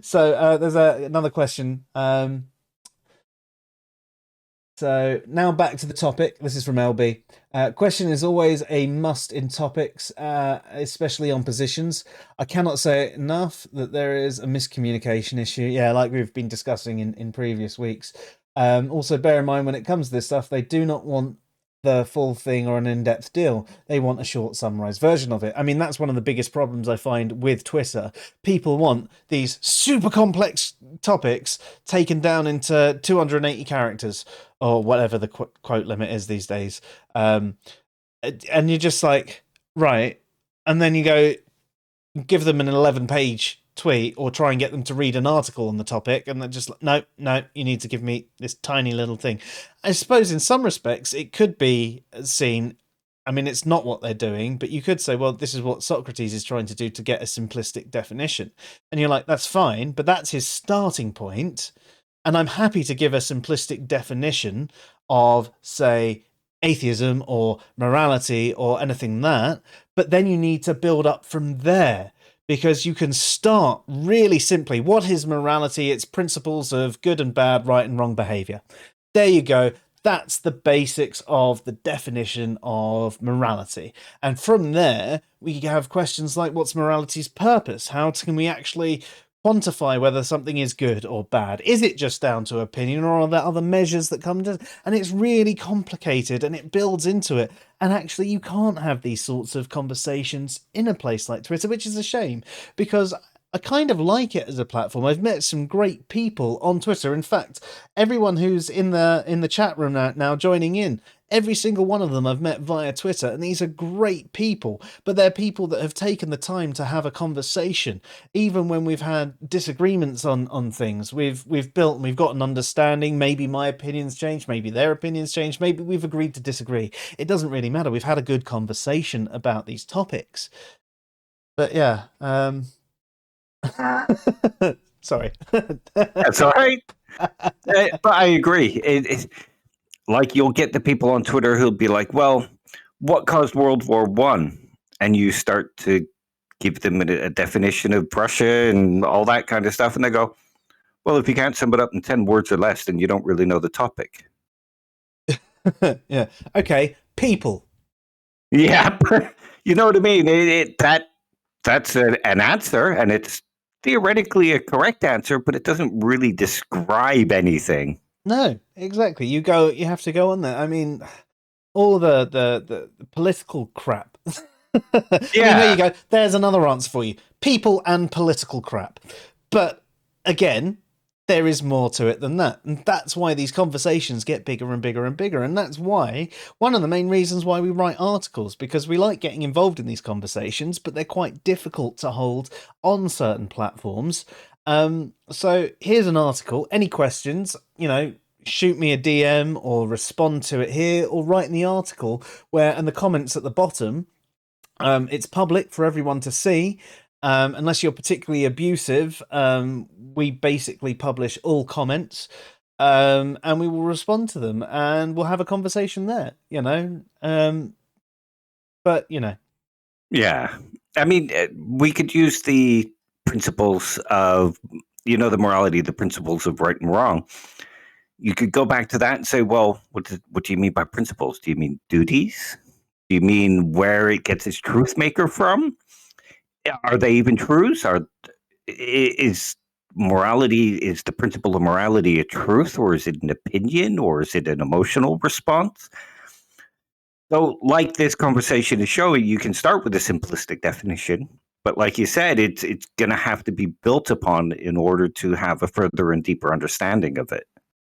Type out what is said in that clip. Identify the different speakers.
Speaker 1: So there's another question. So now back to the topic. This is from LB. Question is always a must in topics, especially on positions. I cannot say it enough that there is a miscommunication issue. Yeah, like we've been discussing in previous weeks. Also, bear in mind when it comes to this stuff, they do not want the full thing or an in-depth deal. They want a short summarized version of it. I mean, that's one of the biggest problems I find with Twitter. People want these super complex topics taken down into 280 characters or whatever the quote limit is these days. And you're just like, right. And then you go give them an 11-page tweet or try and get them to read an article on the topic, and they're just like, no, you need to give me this tiny little thing. I suppose in some respects it could be seen, I mean, it's not what they're doing, but you could say, well, this is what Socrates is trying to do to get a simplistic definition. And you're like, that's fine, but that's his starting point. And I'm happy to give a simplistic definition of, say, atheism or morality or anything that, but then you need to build up from there, because you can start really simply. What is morality? It's principles of good and bad, right and wrong behavior. There you go. That's the basics of the definition of morality. And from there, we have questions like, what's morality's purpose? How can we actually quantify whether something is good or bad? Is it just down to opinion, or are there other measures that come to? And it's really complicated, and it builds into it. And actually, you can't have these sorts of conversations in a place like Twitter, which is a shame, because I kind of like it as a platform. I've met some great people on Twitter. In fact, everyone who's in the chat room now joining in, every single one of them I've met via Twitter, and these are great people. But they're people that have taken the time to have a conversation, even when we've had disagreements on things. We've built and we've got an understanding. Maybe my opinions changed, maybe their opinions changed, maybe we've agreed to disagree. It doesn't really matter. We've had a good conversation about these topics. But yeah, sorry.
Speaker 2: That's all right. But I agree. Like, you'll get the people on Twitter who'll be like, well, what caused World War One? And you start to give them a definition of Prussia and all that kind of stuff. And they go, well, if you can't sum it up in 10 words or less, then you don't really know the topic.
Speaker 1: Yeah. Okay. People.
Speaker 2: Yeah. You know what I mean? That's an answer, and it's theoretically a correct answer, but it doesn't really describe anything.
Speaker 1: No, exactly. You have to go on there. I mean, all the political crap. I mean, there you go. There's another answer for you. People and political crap. But again, there is more to it than that. And that's why these conversations get bigger and bigger and bigger. And that's why, one of the main reasons why we write articles, because we like getting involved in these conversations, but they're quite difficult to hold on certain platforms. So here's an article. Any questions, shoot me a DM or respond to it here, or write in the article and the comments at the bottom. It's public for everyone to see. Unless you're particularly abusive, we basically publish all comments, and we will respond to them, and we'll have a conversation there, but
Speaker 2: Yeah. I mean, we could use the principles of, the morality, the principles of right and wrong. You could go back to that and say, well, what do you mean by principles? Do you mean duties? Do you mean where it gets its truth maker from? Are they even truths? Is the principle of morality a truth, or is it an opinion, or is it an emotional response? So, like this conversation is showing, you can start with a simplistic definition, but like you said, it's going to have to be built upon in order to have a further and deeper understanding of it.